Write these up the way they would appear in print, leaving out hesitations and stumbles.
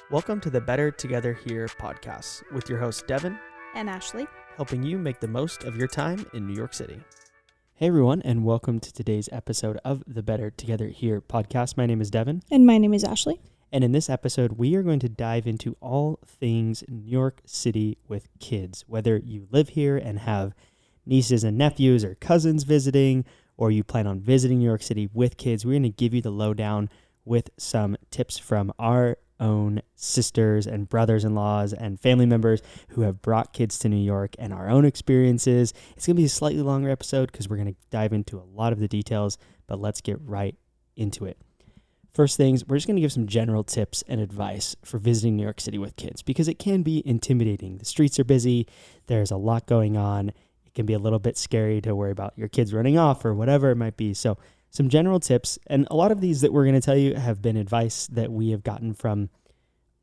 Welcome to the Better Together Here podcast with your hosts Devin and Ashley, helping you make the most of your time in New York City. Hey everyone, and welcome to today's episode of the Better Together Here podcast. My name is Devin. And my name is Ashley. And in this episode, we are going to dive into all things New York City with kids. Whether you live here and have nieces and nephews or cousins visiting, or you plan on visiting New York City with kids, we're going to give you the lowdown with some tips from our own sisters and brothers-in-laws and family members who have brought kids to New York and our own experiences. It's going to be a slightly longer episode because we're going to dive into a lot of the details, but let's get right into it. First things, we're just going to give some general tips and advice for visiting New York City with kids because it can be intimidating. The streets are busy. There's a lot going on. It can be a little bit scary to worry about your kids running off or whatever it might be. So some general tips, and a lot of these that we're going to tell you have been advice that we have gotten from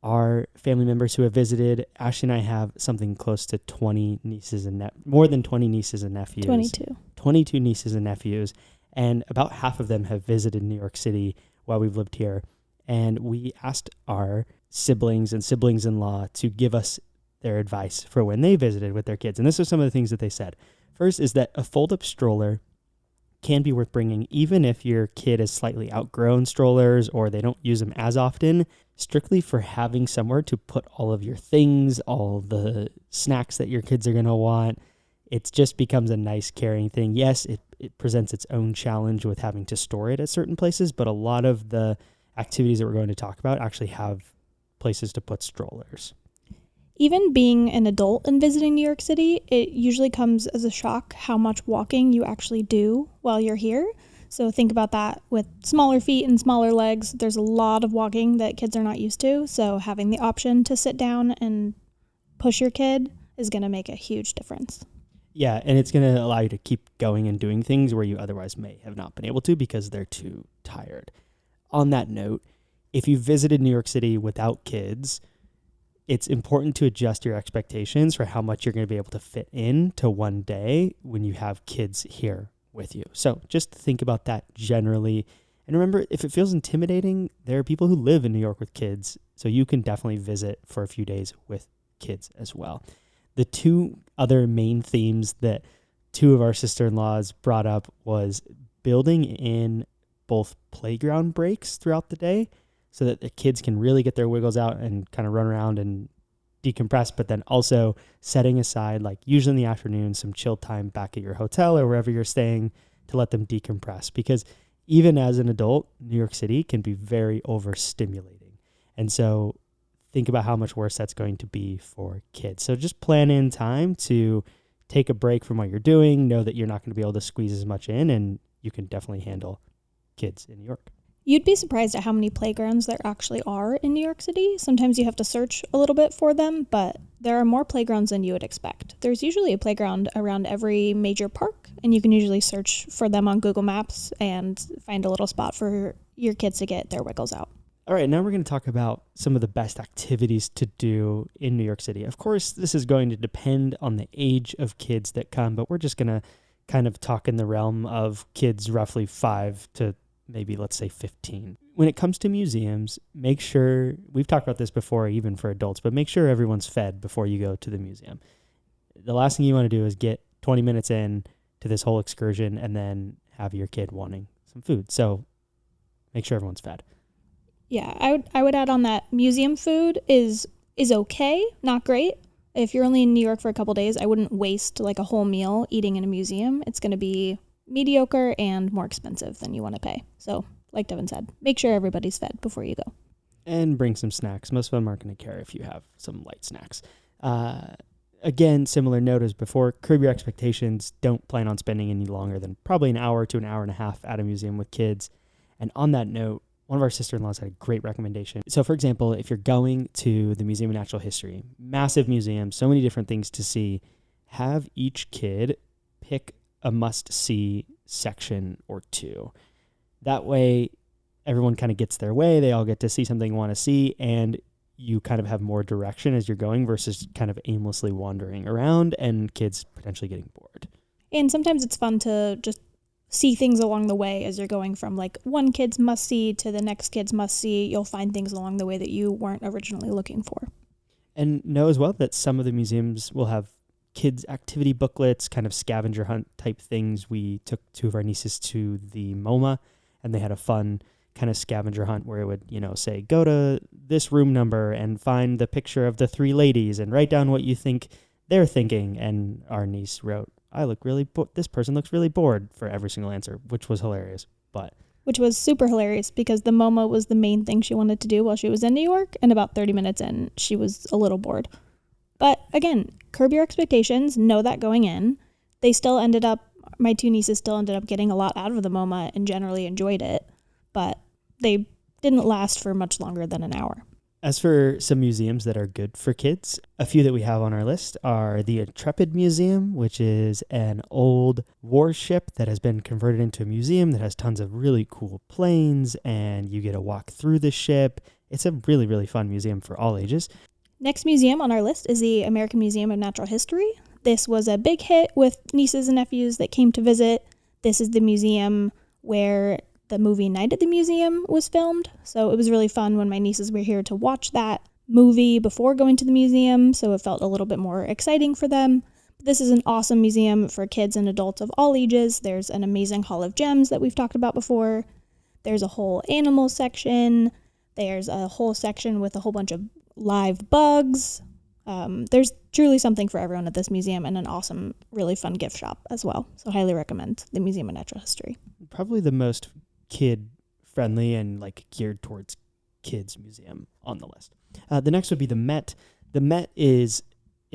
our family members who have visited. Ashley and I have something close to 20 nieces and more than 20 nieces and nephews. 22 nieces and nephews, and about half of them have visited New York City while we've lived here. And we asked our siblings and siblings-in-law to give us their advice for when they visited with their kids. And this is some of the things that they said. First is that a fold-up stroller can be worth bringing even if your kid has slightly outgrown strollers or they don't use them as often, strictly for having somewhere to put all of your things, all the snacks that your kids are going to want. It just becomes a nice carrying thing. Yes, it presents its own challenge with having to store it at certain places, but a lot of the activities that we're going to talk about actually have places to put strollers. Even being an adult and visiting New York City, it usually comes as a shock how much walking you actually do while you're here. So think about that with smaller feet and smaller legs. There's a lot of walking that kids are not used to. So having the option to sit down and push your kid is going to make a huge difference. Yeah, and it's going to allow you to keep going and doing things where you otherwise may have not been able to because they're too tired. On that note, if you visited New York City without kids, it's important to adjust your expectations for how much you're going to be able to fit into one day when you have kids here with you. So just think about that generally. And remember, if it feels intimidating, there are people who live in New York with kids, so you can definitely visit for a few days with kids as well. The two other main themes that two of our sister-in-laws brought up was building in both playground breaks throughout the day so that the kids can really get their wiggles out and kind of run around and decompress, but then also setting aside, like usually in the afternoon, some chill time back at your hotel or wherever you're staying to let them decompress. Because even as an adult, New York City can be very overstimulating. And so think about how much worse that's going to be for kids. So just plan in time to take a break from what you're doing. Know that you're not going to be able to squeeze as much in, and you can definitely handle kids in New York. You'd be surprised at how many playgrounds there actually are in New York City. Sometimes you have to search a little bit for them, but there are more playgrounds than you would expect. There's usually a playground around every major park, and you can usually search for them on Google Maps and find a little spot for your kids to get their wiggles out. All right, now we're going to talk about some of the best activities to do in New York City. Of course, this is going to depend on the age of kids that come, but we're just going to kind of talk in the realm of kids roughly 5 to maybe, let's say, 15. When it comes to museums, make sure, we've talked about this before, even for adults, but make sure everyone's fed before you go to the museum. The last thing you want to do is get 20 minutes in to this whole excursion and then have your kid wanting some food. So make sure everyone's fed. Yeah, I would add on that museum food is okay, not great. If you're only in New York for a couple days, I wouldn't waste like a whole meal eating in a museum. It's going to be mediocre and more expensive than you want to pay. So, like Devin said, make sure everybody's fed before you go. And bring some snacks. Most of them aren't going to care if you have some light snacks. Again, similar note as before, curb your expectations. Don't plan on spending any longer than probably an hour to an hour and a half at a museum with kids. And on that note, one of our sister-in-laws had a great recommendation. So, for example, if you're going to the Museum of Natural History, massive museum, so many different things to see, have each kid pick a must-see section or two. That way, everyone kind of gets their way. They all get to see something they want to see, and you kind of have more direction as you're going versus kind of aimlessly wandering around and kids potentially getting bored. And sometimes it's fun to just see things along the way as you're going from like one kid's must see to the next kid's must see. You'll find things along the way that you weren't originally looking for. And know as well that some of the museums will have kids' activity booklets, kind of scavenger hunt type things. We took two of our nieces to the MoMA, and they had a fun kind of scavenger hunt where it would, say, go to this room number and find the picture of the three ladies and write down what you think they're thinking. And our niece wrote, this person looks really bored for every single answer, which was hilarious. Which was super hilarious because the MoMA was the main thing she wanted to do while she was in New York, and about 30 minutes in, she was a little bored. But again, curb your expectations, know that going in. My two nieces still ended up getting a lot out of the MoMA and generally enjoyed it, but they didn't last for much longer than an hour. As for some museums that are good for kids, a few that we have on our list are the Intrepid Museum, which is an old warship that has been converted into a museum that has tons of really cool planes, and you get to walk through the ship. It's a really, really fun museum for all ages. Next museum on our list is the American Museum of Natural History. This was a big hit with nieces and nephews that came to visit. This is the museum where the movie Night at the Museum was filmed, so it was really fun when my nieces were here to watch that movie before going to the museum, so it felt a little bit more exciting for them. This is an awesome museum for kids and adults of all ages. There's an amazing Hall of Gems that we've talked about before. There's a whole animal section. There's a whole section with a whole bunch of live bugs. There's truly something for everyone at this museum, and an awesome, really fun gift shop as well. So highly recommend the Museum of Natural History. Probably the most kid-friendly and geared towards kids museum on the list. The next would be the Met. The Met it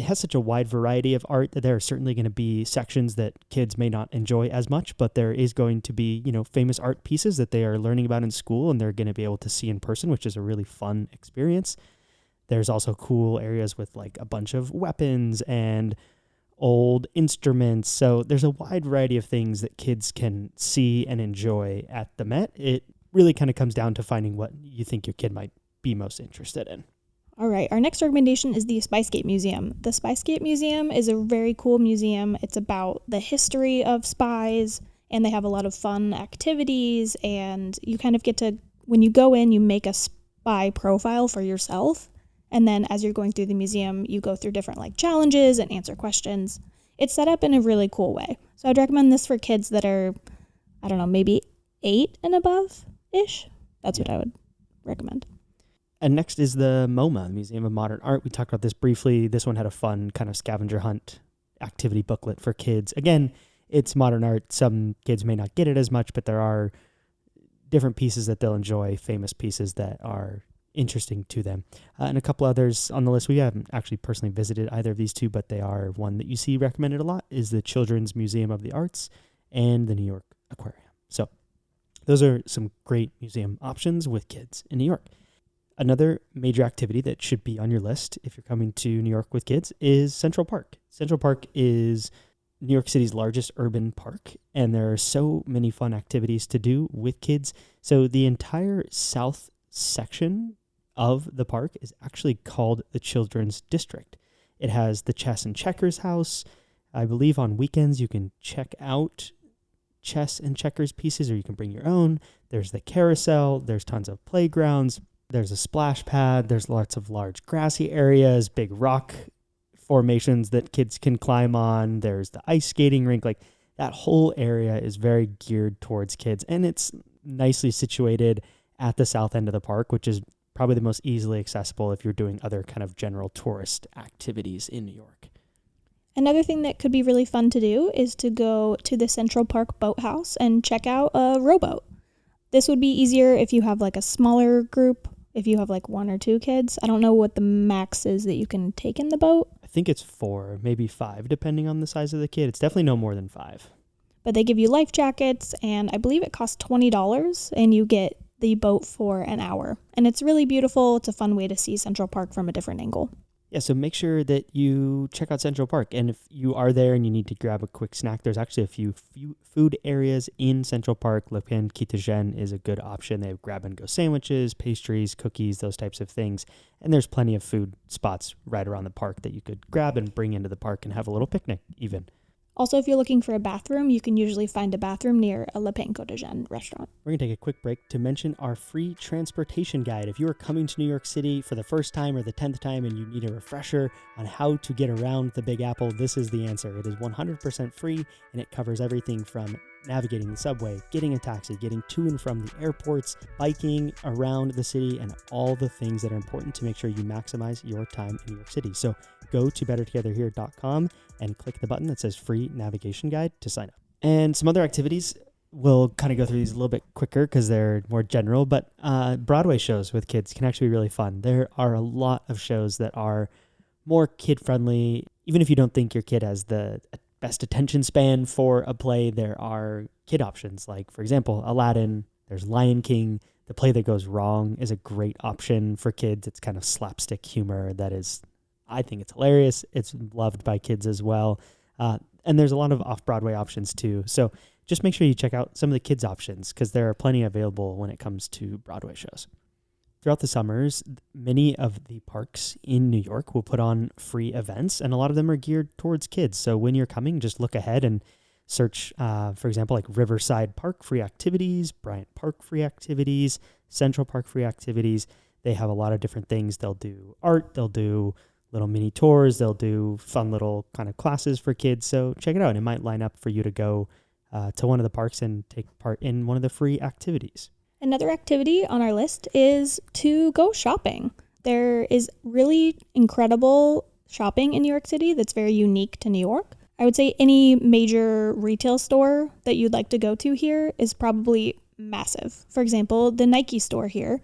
has such a wide variety of art that there are certainly going to be sections that kids may not enjoy as much, but there is going to be, famous art pieces that they are learning about in school and they're going to be able to see in person, which is a really fun experience. There's also cool areas with a bunch of weapons and old instruments. So there's a wide variety of things that kids can see and enjoy at the Met. It really kind of comes down to finding what you think your kid might be most interested in. All right, our next recommendation is the Spicegate Museum. The Spicegate Museum is a very cool museum. It's about the history of spies, and they have a lot of fun activities, and you kind of get to, when you go in, you make a spy profile for yourself. And then as you're going through the museum, you go through different challenges and answer questions. It's set up in a really cool way. So I'd recommend this for kids that are, maybe 8 and above-ish. That's what I would recommend. And next is the MoMA, Museum of Modern Art. We talked about this briefly. This one had a fun kind of scavenger hunt activity booklet for kids. Again, it's modern art. Some kids may not get it as much, but there are different pieces that they'll enjoy, famous pieces that are interesting to them. And a couple others on the list. We haven't actually personally visited either of these two, but they are one that you see recommended a lot is the Children's Museum of the Arts and the New York Aquarium. So those are some great museum options with kids in New York. Another major activity that should be on your list if you're coming to New York with kids is Central Park. Central Park is New York City's largest urban park, and there are so many fun activities to do with kids. So the entire south section of the park is actually called the Children's District. It has the Chess and Checkers house. I believe on weekends you can check out chess and checkers pieces, or you can bring your own. There's the carousel. There's tons of playgrounds. There's a splash pad. There's lots of large grassy areas, big rock formations that kids can climb on. There's the ice skating rink. That whole area is very geared towards kids, and it's nicely situated at the south end of the park, which is probably the most easily accessible if you're doing other kind of general tourist activities in New York. Another thing that could be really fun to do is to go to the Central Park Boathouse and check out a rowboat. This would be easier if you have a smaller group, if you have 1 or 2 kids. I don't know what the max is that you can take in the boat. I think it's 4, maybe 5, depending on the size of the kid. It's definitely no more than 5. But they give you life jackets, and I believe it costs $20, and you get the boat for an hour. And it's really beautiful. It's a fun way to see Central Park from a different angle. Yeah, so make sure that you check out Central Park. And if you are there and you need to grab a quick snack, there's actually a few food areas in Central Park. Le Pain Quotidien is a good option. They have grab-and-go sandwiches, pastries, cookies, those types of things. And there's plenty of food spots right around the park that you could grab and bring into the park and have a little picnic even. Also, if you're looking for a bathroom, you can usually find a bathroom near a Le Pain Cotejan restaurant. We're going to take a quick break to mention our free transportation guide. If you are coming to New York City for the first time or the 10th time and you need a refresher on how to get around the Big Apple, this is the answer. It is 100% free, and it covers everything from navigating the subway, getting a taxi, getting to and from the airports, biking around the city, and all the things that are important to make sure you maximize your time in New York City. So go to bettertogetherhere.com and click the button that says free navigation guide to sign up. And some other activities, we'll kind of go through these a little bit quicker because they're more general, but Broadway shows with kids can actually be really fun. There are a lot of shows that are more kid-friendly. Even if you don't think your kid has the best attention span for a play, there are kid options. Like, for example, Aladdin, there's Lion King. The Play That Goes Wrong is a great option for kids. It's kind of slapstick humor that is, I think it's hilarious. It's loved by kids as well. And there's a lot of off-Broadway options too. So just make sure you check out some of the kids' options because there are plenty available when it comes to Broadway shows. Throughout the summers, many of the parks in New York will put on free events, and a lot of them are geared towards kids. So when you're coming, just look ahead and search, for example, like Riverside Park free activities, Bryant Park free activities, Central Park free activities. They have a lot of different things. They'll do art, they'll do little mini tours, they'll do fun little kind of classes for kids. So check it out. It might line up for you to go to one of the parks and take part in one of the free activities. Another activity on our list is to go shopping. There is really incredible shopping in New York City that's very unique to New York. I would say any major retail store that you'd like to go to here is probably massive. For example, the Nike store here.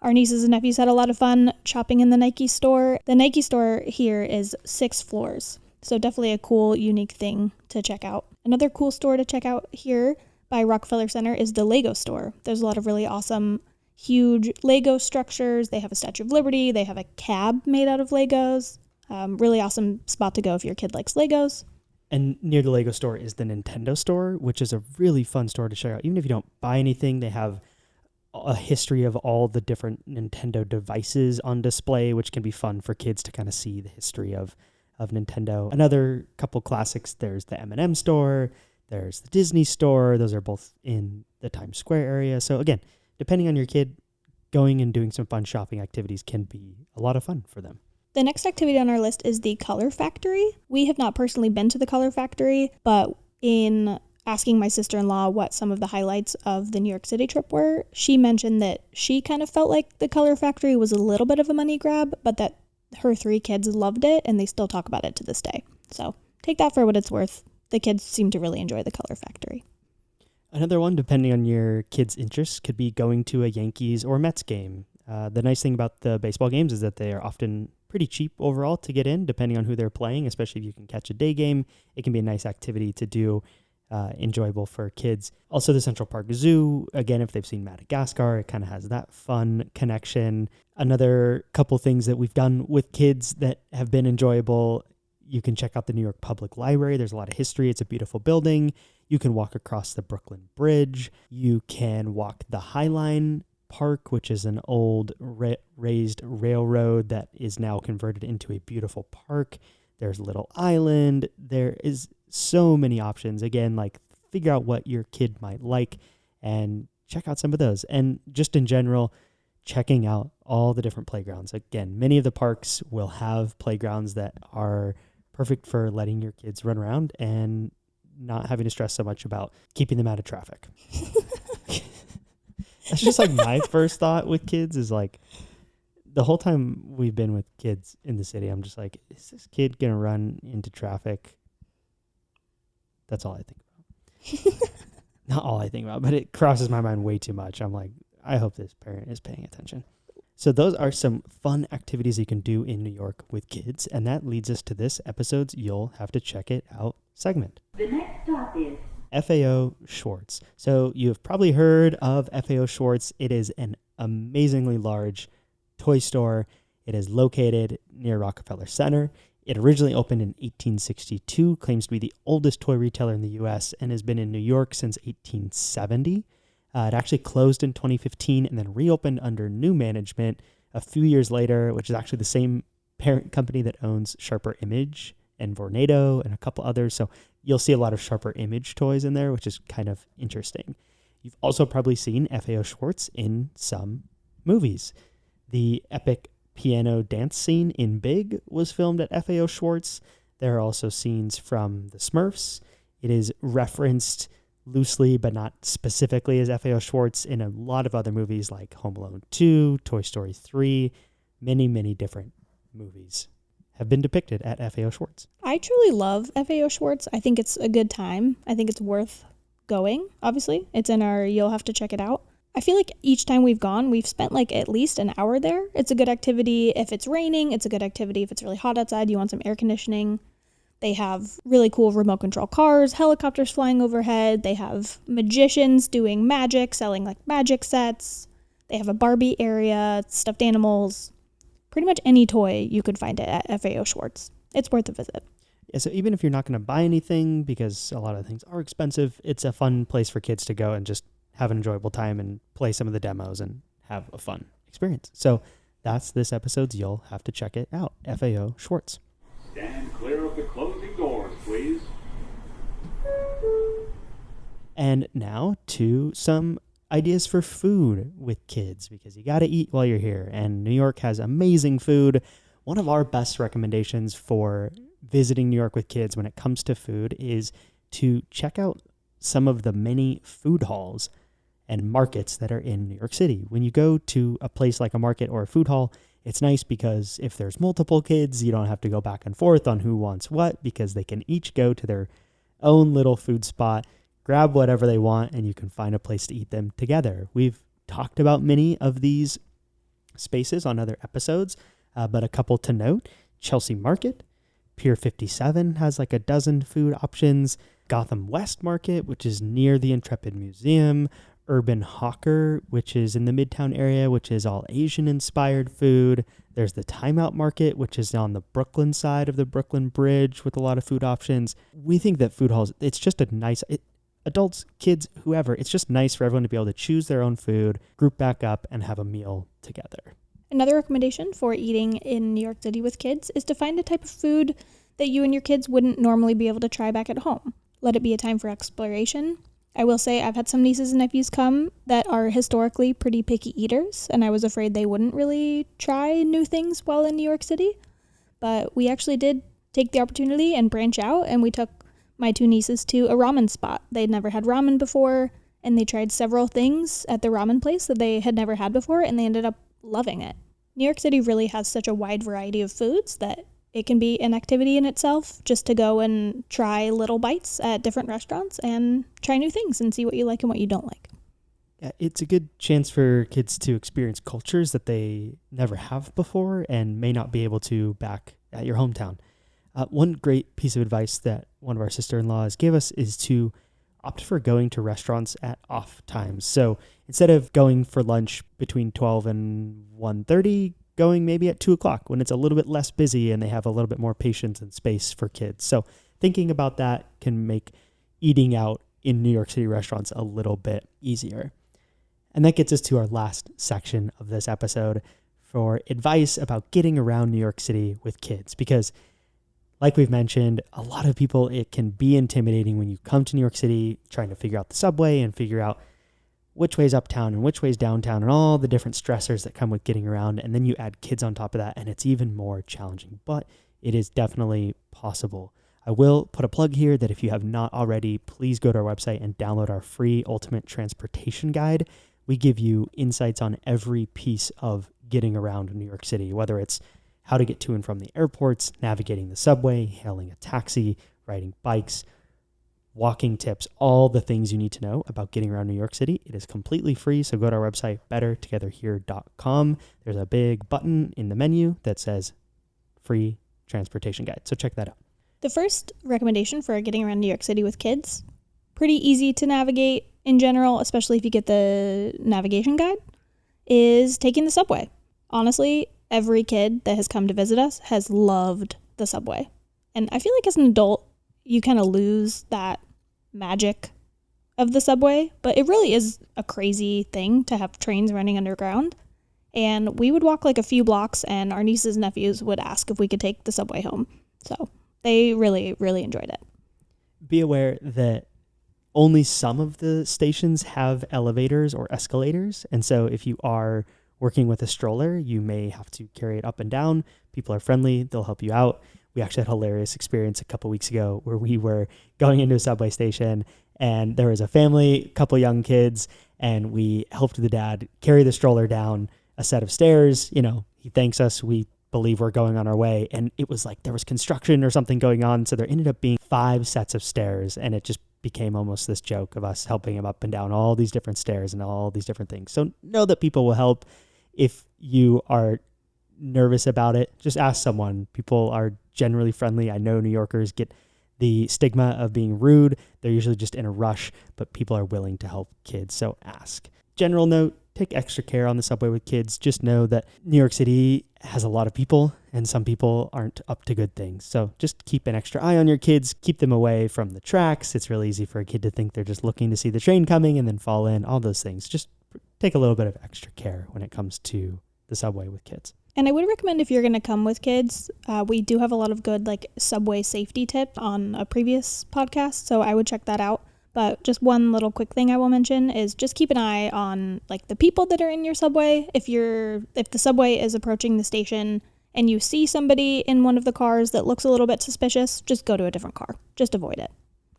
Our nieces and nephews had a lot of fun shopping in the Nike store. The Nike store here is 6 floors, so definitely a cool, unique thing to check out. Another cool store to check out here by Rockefeller Center is the Lego store. There's a lot of really awesome, huge Lego structures. They have a Statue of Liberty. They have a cab made out of Legos. Really awesome spot to go if your kid likes Legos. And near the Lego store is the Nintendo store, which is a really fun store to check out. Even if you don't buy anything, they have a history of all the different Nintendo devices on display, which can be fun for kids to kind of see the history of Nintendo. Another couple classics, there's the M&M store, there's the Disney store. Those are both in the Times Square area. So again, depending on your kid, going and doing some fun shopping activities can be a lot of fun for them. The next activity on our list is the Color Factory. We have not personally been to the Color Factory, but in asking my sister-in-law what some of the highlights of the New York City trip were, she mentioned that she kind of felt like the Color Factory was a little bit of a money grab, but that her 3 kids loved it and they still talk about it to this day. So take that for what it's worth. The kids seem to really enjoy the Color Factory. Another one, depending on your kids' interests, could be going to a Yankees or Mets game. The nice thing about the baseball games is that they are often pretty cheap overall to get in, depending on who they're playing, especially if you can catch a day game. It can be a nice activity to do, enjoyable for kids. Also, the Central Park Zoo, again, if they've seen Madagascar, it kind of has that fun connection. Another couple things that we've done with kids that have been enjoyable, you can check out the New York Public Library. There's a lot of history. It's a beautiful building. You can walk across the Brooklyn Bridge. You can walk the High Line Park, which is an old raised railroad that is now converted into a beautiful park. There's Little Island. There is so many options. Again, like figure out what your kid might like and check out some of those. And just in general, checking out all the different playgrounds. Again, many of the parks will have playgrounds that are perfect for letting your kids run around and not having to stress so much about keeping them out of traffic. That's just like my first thought with kids is like, the whole time we've been with kids in the city, I'm just like, is this kid going to run into traffic? That's all I think about. Not all I think about, but it crosses my mind way too much. I'm like, I hope this parent is paying attention. So those are some fun activities you can do in New York with kids. And that leads us to this episode's You'll Have to Check It Out segment. The next stop is FAO Schwartz. So you've probably heard of FAO Schwartz. It is an amazingly large toy store. It is located near Rockefeller Center. It originally opened in 1862, claims to be the oldest toy retailer in the U.S., and has been in New York since 1870. It actually closed in 2015 and then reopened under new management a few years later, which is actually the same parent company that owns Sharper Image and Vornado and a couple others. So you'll see a lot of sharper image toys in there, which is kind of interesting. You've also probably seen FAO Schwartz in some movies. The epic piano dance scene in Big was filmed at FAO Schwartz. There are also scenes from the Smurfs. It is referenced loosely, but not specifically as FAO Schwartz in a lot of other movies like Home Alone 2, Toy Story 3, many, many different movies have been depicted at FAO Schwartz. I truly love FAO Schwartz. I think it's a good time. I think it's worth going, obviously. It's in our You'll Have to Check It Out. I feel like each time we've gone, we've spent like at least an hour there. It's a good activity if it's raining. It's a good activity if it's really hot outside, you want some air conditioning. They have really cool remote control cars, helicopters flying overhead. They have magicians doing magic, selling like magic sets. They have a Barbie area, stuffed animals. Pretty much any toy you could find it at FAO Schwartz. It's worth a visit. Yeah, so even if you're not going to buy anything, because a lot of things are expensive, it's a fun place for kids to go and just have an enjoyable time and play some of the demos and have a fun experience. So that's this episode's You'll Have to Check It Out, FAO Schwartz. Stand clear of the closing doors, please. And now to some ideas for food with kids, because you got to eat while you're here. And New York has amazing food. One of our best recommendations for visiting New York with kids when it comes to food is to check out some of the many food halls and markets that are in New York City. When you go to a place like a market or a food hall, it's nice because if there's multiple kids, you don't have to go back and forth on who wants what, because they can each go to their own little food spot, grab whatever they want, and you can find a place to eat them together. We've talked about many of these spaces on other episodes, but a couple to note: Chelsea Market, Pier 57 has like a dozen food options, Gotham West Market, which is near the Intrepid Museum, Urban Hawker, which is in the Midtown area, which is all Asian-inspired food. There's the Timeout Market, which is on the Brooklyn side of the Brooklyn Bridge with a lot of food options. We think that food halls, it's just a nice, adults, kids, whoever, it's just nice for everyone to be able to choose their own food, group back up, and have a meal together. Another recommendation for eating in New York City with kids is to find a type of food that you and your kids wouldn't normally be able to try back at home. Let it be a time for exploration. I will say I've had some nieces and nephews come that are historically pretty picky eaters, and I was afraid they wouldn't really try new things while in New York City. But we actually did take the opportunity and branch out, and we took my two nieces to a ramen spot. They'd never had ramen before, and they tried several things at the ramen place that they had never had before, and they ended up loving it. New York City really has such a wide variety of foods that it can be an activity in itself just to go and try little bites at different restaurants and try new things and see what you like and what you don't like. Yeah, it's a good chance for kids to experience cultures that they never have before and may not be able to back at your hometown. One great piece of advice that one of our sister-in-laws gave us is to opt for going to restaurants at off times. So instead of going for lunch between 12 and 1:30, going maybe at 2 o'clock when it's a little bit less busy and they have a little bit more patience and space for kids. So thinking about that can make eating out in New York City restaurants a little bit easier. And that gets us to our last section of this episode for advice about getting around New York City with kids. Because like we've mentioned, a lot of people, it can be intimidating when you come to New York City trying to figure out the subway and figure out which way's uptown and which way's downtown and all the different stressors that come with getting around. And then you add kids on top of that and it's even more challenging, but it is definitely possible. I will put a plug here that if you have not already, please go to our website and download our free Ultimate Transportation Guide. We give you insights on every piece of getting around New York City, whether it's how to get to and from the airports, navigating the subway, hailing a taxi, riding bikes, walking tips, all the things you need to know about getting around New York City. It is completely free, so go to our website, bettertogetherhere.com. There's a big button in the menu that says free transportation guide, so check that out. The first recommendation for getting around New York City with kids, pretty easy to navigate in general, especially if you get the navigation guide, is taking the subway. Honestly, every kid that has come to visit us has loved the subway. And I feel like as an adult, you kind of lose that magic of the subway, but it really is a crazy thing to have trains running underground. And we would walk like a few blocks and our nieces and nephews would ask if we could take the subway home. So they really, really enjoyed it. be aware that only some of the stations have elevators or escalators. And so if you are working with a stroller, you may have to carry it up and down. People are friendly. They'll help you out. We actually had a hilarious experience a couple weeks ago where we were going into a subway station and there was a family, a couple young kids, and we helped the dad carry the stroller down a set of stairs. You know, he thanks us. We believe we're going on our way. And it was like there was construction or something going on. So there ended up being 5 sets of stairs, and it just became almost this joke of us helping him up and down all these different stairs and all these different things. So know that people will help. If you are nervous about it, just ask someone. People are generally friendly. I know New Yorkers get the stigma of being rude. They're usually just in a rush, but people are willing to help kids. So ask. General note, take extra care on the subway with kids. Just know that New York City has a lot of people and some people aren't up to good things. So just keep an extra eye on your kids. Keep them away from the tracks. It's really easy for a kid to think they're just looking to see the train coming and then fall in, all those things. Just take a little bit of extra care when it comes to the subway with kids. And I would recommend if you're going to come with kids, we do have a lot of good like subway safety tips on a previous podcast, so I would check that out. But just one little quick thing I will mention is just keep an eye on like the people that are in your subway. If the subway is approaching the station and you see somebody in one of the cars that looks a little bit suspicious, just go to a different car. Just avoid it.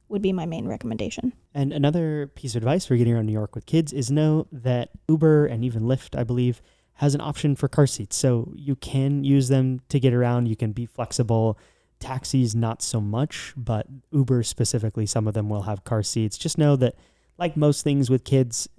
Would be my main recommendation. And another piece of advice for getting around New York with kids is know that Uber and even Lyft, I believe, has an option for car seats. So you can use them to get around. You can be flexible. Taxis, not so much, but Uber specifically, some of them will have car seats. Just know that like most things with kids,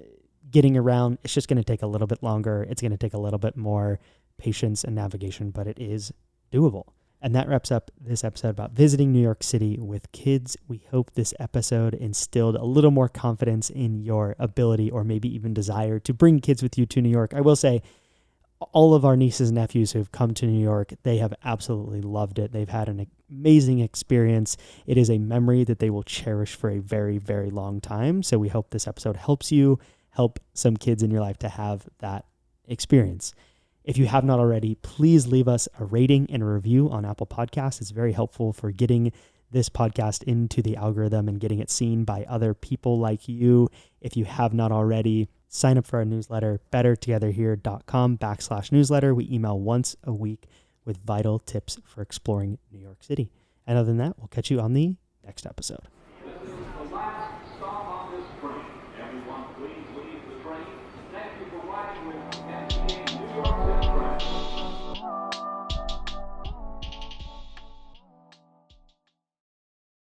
getting around, it's just going to take a little bit longer. It's going to take a little bit more patience and navigation, but it is doable. And that wraps up this episode about visiting New York City with kids. We hope this episode instilled a little more confidence in your ability or maybe even desire to bring kids with you to New York. I will say, all of our nieces and nephews who've come to New York, they have absolutely loved it. They've had an amazing experience. It is a memory that they will cherish for a very, very long time. So we hope this episode helps you help some kids in your life to have that experience. If you have not already, please leave us a rating and a review on Apple Podcasts. It's very helpful for getting this podcast into the algorithm and getting it seen by other people like you. If you have not already, sign up for our newsletter, bettertogetherhere.com/newsletter. We email once a week with vital tips for exploring New York City. And other than that, we'll catch you on the next episode. This is the last stop on this train. Everyone, please leave the train. Thank you for riding with NYC New York Express.